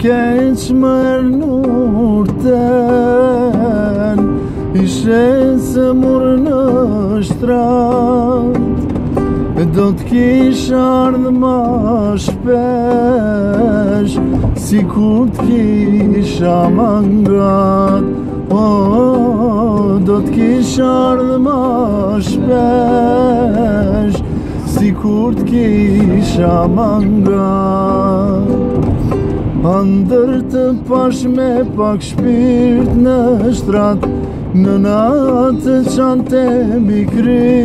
keq më ernurten, ishe se murë në shtrat, do t'kisha ardhë ma shpesh, si kur t'kisha mangat. Do t'kisha ardhë ma shpesh, si kur t'kisha mangat. Andër të pash me pak shpirt në shtrat, në natë qante mi kry,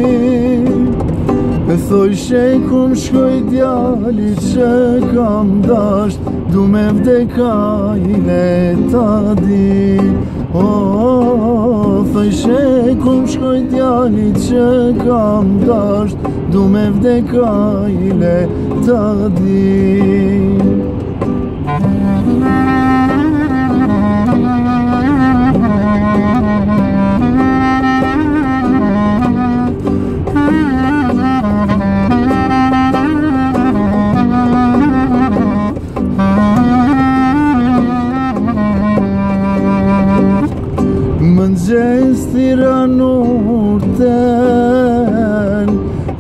thoj shekum shkoj djali që kam dasht, du me vdeka i leta di. Thoj shekum shkoj djali që kam dasht, du me vdeka i leta di. Mëngjes thira nurten,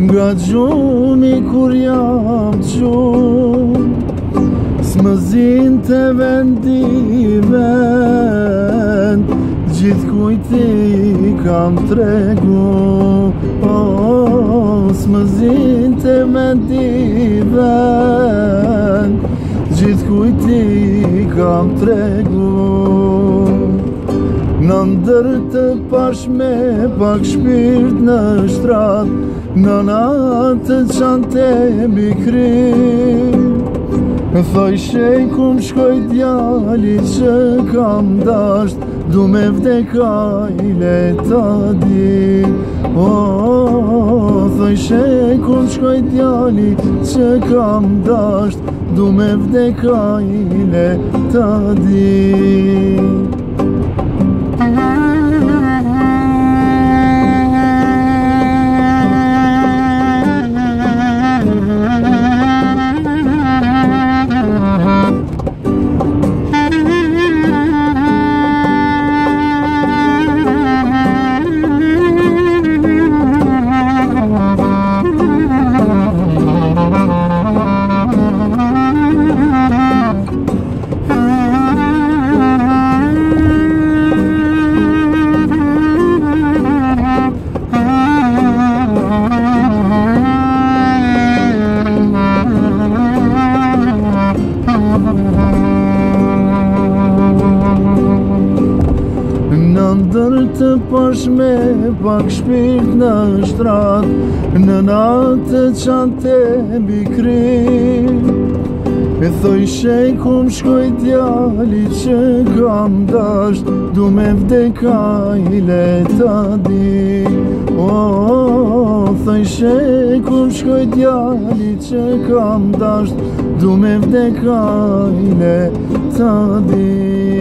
nga gjumi kur jam qum, s'më zinte vendi vend, gjithë kujti kam tregu. S'më zinte vendi vend, gjithë kujti kam tregu. Në ndër të pash me pak shpirt në shtrat, në natë qante mi kry, thoj shekum shkoj djali që kam dasht, du me vdeka i leta di. Thoj shekum shkoj djali që kam dasht, du me vdeka i leta di. Ndër të pash me pak shpirt në shtrat, në natë qante mi kry, thoj shekum shkoj djali që kam dasht, du me vdeka i leta di. Thoj shekum shkoj djali që kam dasht, du me vdeka i leta di.